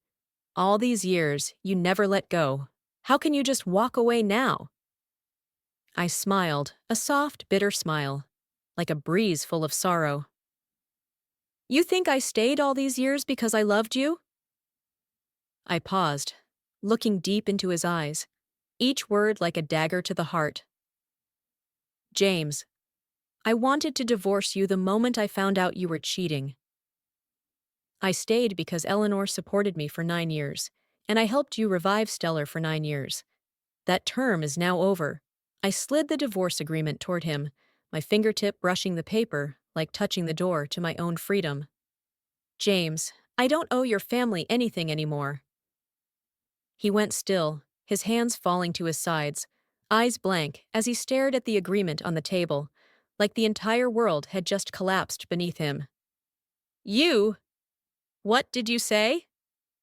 All these years, you never let go. How can you just walk away now? I smiled, a soft, bitter smile, like a breeze full of sorrow. You think I stayed all these years because I loved you? I paused, looking deep into his eyes, each word like a dagger to the heart. James, I wanted to divorce you the moment I found out you were cheating. I stayed because Eleanor supported me for 9 years, and I helped you revive Stellar for 9 years. That term is now over. I slid the divorce agreement toward him, my fingertip brushing the paper like touching the door to my own freedom. James, I don't owe your family anything anymore. He went still, his hands falling to his sides, eyes blank as he stared at the agreement on the table, like the entire world had just collapsed beneath him. You? What did you say?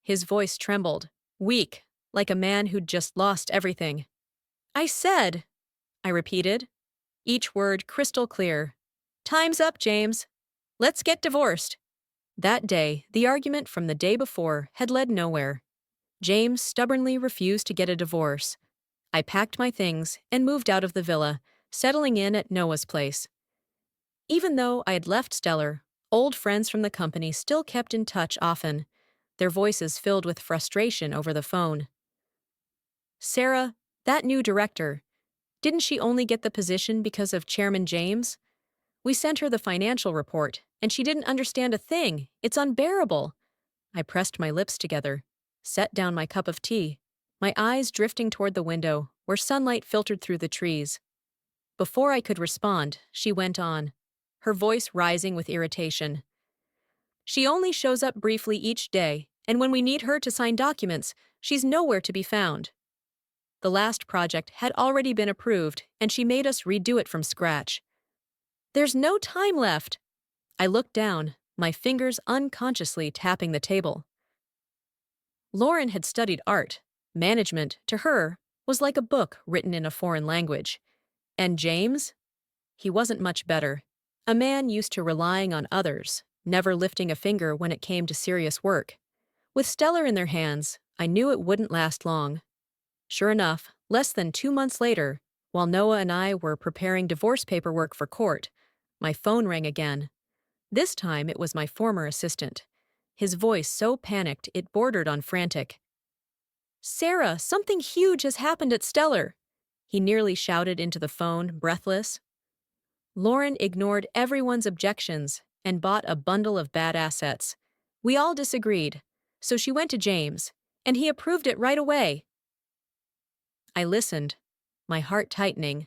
His voice trembled, weak, like a man who'd just lost everything. I said, I repeated, each word crystal clear. Time's up, James. Let's get divorced. That day, the argument from the day before had led nowhere. James stubbornly refused to get a divorce. I packed my things and moved out of the villa, settling in at Noah's place. Even though I had left Stellar, old friends from the company still kept in touch often, their voices filled with frustration over the phone. Sarah, that new director, didn't she only get the position because of Chairman James? We sent her the financial report, and she didn't understand a thing. It's unbearable. I pressed my lips together, set down my cup of tea, my eyes drifting toward the window, where sunlight filtered through the trees. Before I could respond, she went on, her voice rising with irritation. She only shows up briefly each day, and when we need her to sign documents, she's nowhere to be found. The last project had already been approved, and she made us redo it from scratch. There's no time left. I looked down, my fingers unconsciously tapping the table. Lauren had studied art. Management, to her, was like a book written in a foreign language. And James? He wasn't much better. A man used to relying on others, never lifting a finger when it came to serious work. With Stellar in their hands, I knew it wouldn't last long. Sure enough, less than 2 months later, while Noah and I were preparing divorce paperwork for court, my phone rang again. This time it was my former assistant. His voice so panicked it bordered on frantic. Sarah, something huge has happened at Stellar. He nearly shouted into the phone, breathless. Lauren ignored everyone's objections and bought a bundle of bad assets. We all disagreed, so she went to James, and he approved it right away. I listened, my heart tightening,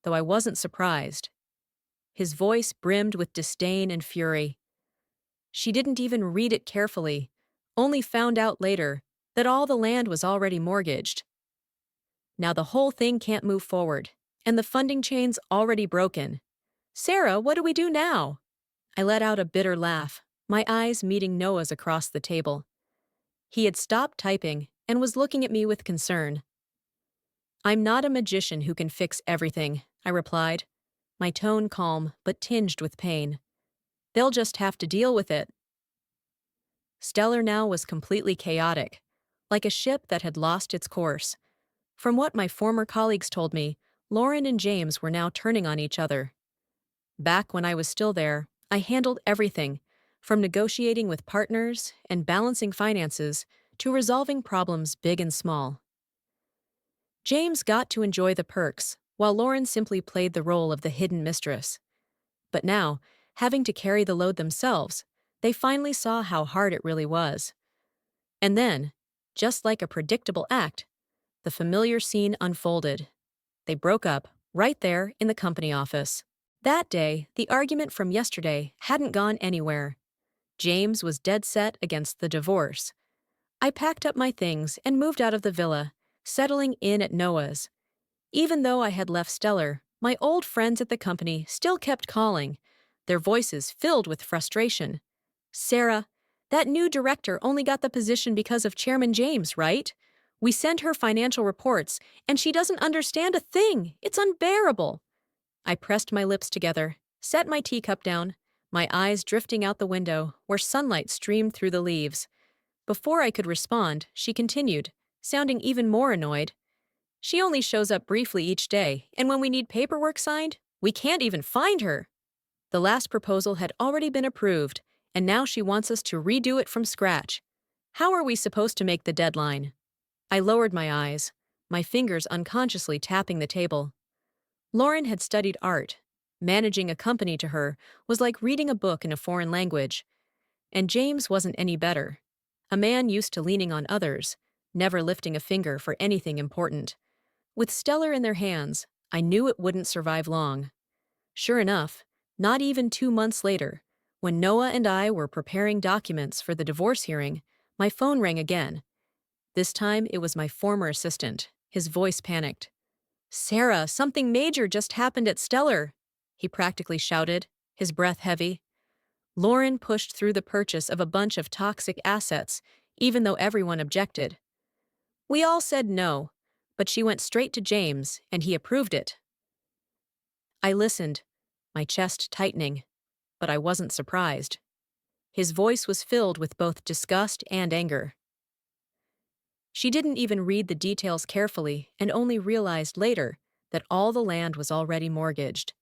though I wasn't surprised. His voice brimmed with disdain and fury. She didn't even read it carefully, only found out later that all the land was already mortgaged. Now the whole thing can't move forward, and the funding chain's already broken. Sarah, what do we do now? I let out a bitter laugh, my eyes meeting Noah's across the table. He had stopped typing and was looking at me with concern. I'm not a magician who can fix everything, I replied, my tone calm but tinged with pain. They'll just have to deal with it. Stellar now was completely chaotic, like a ship that had lost its course. From what my former colleagues told me, Lauren and James were now turning on each other. Back when I was still there, I handled everything, from negotiating with partners and balancing finances to resolving problems big and small. James got to enjoy the perks, while Lauren simply played the role of the hidden mistress. But now, having to carry the load themselves, they finally saw how hard it really was. And then, just like a predictable act, the familiar scene unfolded. They broke up, right there in the company office. That day, the argument from yesterday hadn't gone anywhere. James was dead set against the divorce. I packed up my things and moved out of the villa, settling in at Noah's. Even though I had left Stellar, My old friends at the company still kept calling, their voices filled with frustration. Sarah, that new director only got the position because of Chairman James, right? We send her financial reports, and she doesn't understand a thing. It's unbearable. I pressed my lips together, set my teacup down, my eyes drifting out the window where sunlight streamed through the leaves. Before I could respond, she continued, sounding even more annoyed. She only shows up briefly each day, and when we need paperwork signed, we can't even find her. The last proposal had already been approved, and now she wants us to redo it from scratch. How are we supposed to make the deadline? I lowered my eyes, my fingers unconsciously tapping the table. Lauren had studied art. Managing a company to her was like reading a book in a foreign language. And James wasn't any better. A man used to leaning on others, never lifting a finger for anything important. With Stellar in their hands, I knew it wouldn't survive long. Sure enough, not even 2 months later, when Noah and I were preparing documents for the divorce hearing, my phone rang again. This time it was my former assistant. His voice panicked. Sarah, something major just happened at Stellar, he practically shouted, his breath heavy. Lauren pushed through the purchase of a bunch of toxic assets, even though everyone objected. We all said no, but she went straight to James, and he approved it. I listened, my chest tightening, but I wasn't surprised. His voice was filled with both disgust and anger. She didn't even read the details carefully and only realized later that all the land was already mortgaged.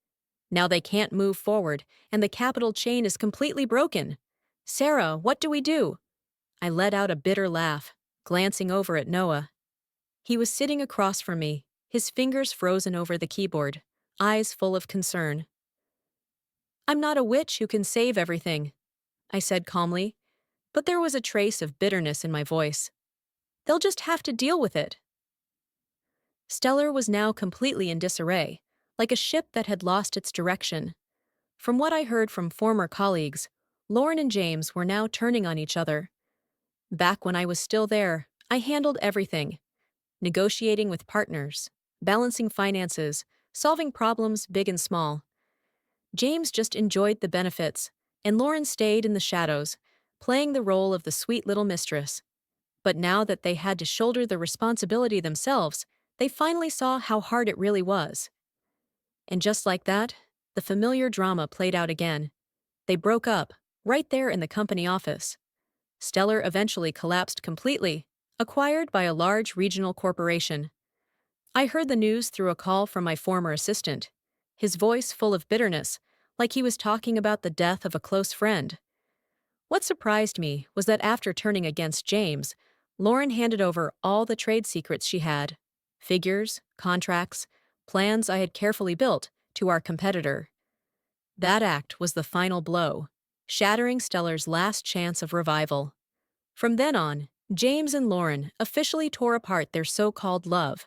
Now they can't move forward, and the capital chain is completely broken. Sarah, what do we do? I let out a bitter laugh, glancing over at Noah. He was sitting across from me, his fingers frozen over the keyboard, eyes full of concern. I'm not a witch who can save everything, I said calmly, but there was a trace of bitterness in my voice. They'll just have to deal with it. Stellar was now completely in disarray, like a ship that had lost its direction. From what I heard from former colleagues, Lauren and James were now turning on each other. Back when I was still there, I handled everything. Negotiating with partners, balancing finances, solving problems big and small. James just enjoyed the benefits, and Lauren stayed in the shadows, playing the role of the sweet little mistress. But now that they had to shoulder the responsibility themselves, they finally saw how hard it really was. And just like that, the familiar drama played out again. They broke up, right there in the company office. Stellar eventually collapsed completely, acquired by a large regional corporation. I heard the news through a call from my former assistant, his voice full of bitterness, like he was talking about the death of a close friend. What surprised me was that after turning against James, Lauren handed over all the trade secrets she had, figures, contracts, plans I had carefully built, to our competitor. That act was the final blow, shattering Stellar's last chance of revival. From then on, James and Lauren officially tore apart their so-called love.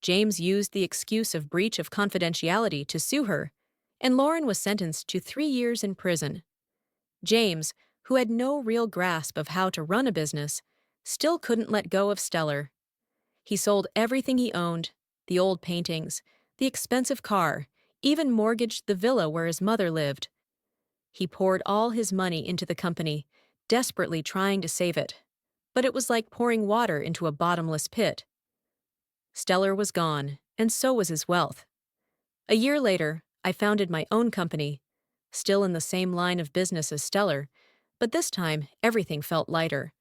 James used the excuse of breach of confidentiality to sue her, and Lauren was sentenced to 3 years in prison. James, who had no real grasp of how to run a business, still couldn't let go of Stellar. He sold everything he owned, the old paintings, the expensive car, even mortgaged the villa where his mother lived. He poured all his money into the company, desperately trying to save it. But it was like pouring water into a bottomless pit. Stellar was gone, and so was his wealth. A year later, I founded my own company, still in the same line of business as Stellar, but this time everything felt lighter.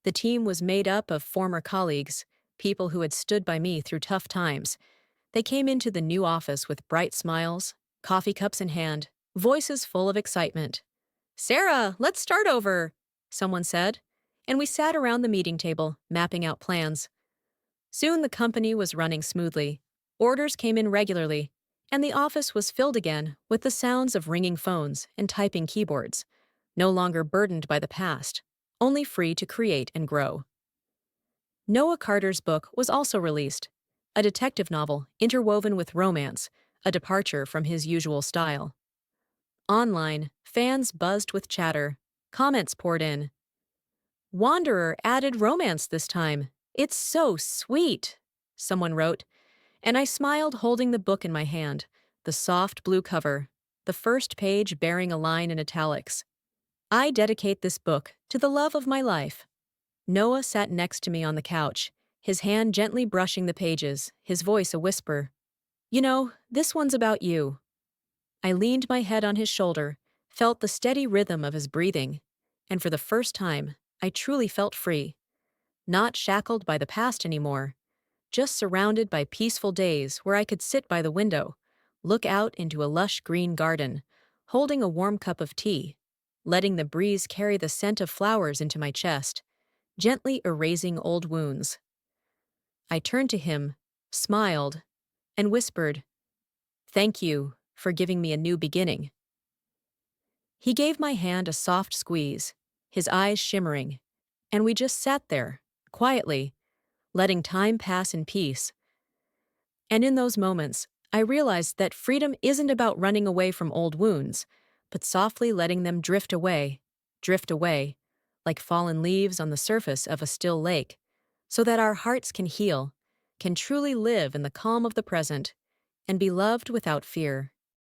The team was made up of former colleagues, people who had stood by me through tough times. They came into the new office with bright smiles, coffee cups in hand, voices full of excitement. Sarah, let's start over, someone said, and we sat around the meeting table, mapping out plans. Soon the company was running smoothly. Orders came in regularly, and the office was filled again with the sounds of ringing phones and typing keyboards, no longer burdened by the past, only free to create and grow. Noah Carter's book was also released, a detective novel interwoven with romance, a departure from his usual style. Online, fans buzzed with chatter, comments poured in. Wanderer added romance this time. It's so sweet, someone wrote, and I smiled holding the book in my hand, the soft blue cover, the first page bearing a line in italics. I dedicate this book to the love of my life. Noah sat next to me on the couch, his hand gently brushing the pages, his voice a whisper. You know, this one's about you. I leaned my head on his shoulder, felt the steady rhythm of his breathing, and for the first time, I truly felt free. Not shackled by the past anymore, just surrounded by peaceful days where I could sit by the window, look out into a lush green garden, holding a warm cup of tea, letting the breeze carry the scent of flowers into my chest, gently erasing old wounds. I turned to him, smiled, and whispered, "Thank you for giving me a new beginning." He gave my hand a soft squeeze, his eyes shimmering, and we just sat there, quietly, letting time pass in peace. And in those moments, I realized that freedom isn't about running away from old wounds, but softly letting them drift away, like fallen leaves on the surface of a still lake, so that our hearts can heal, can truly live in the calm of the present, and be loved without fear.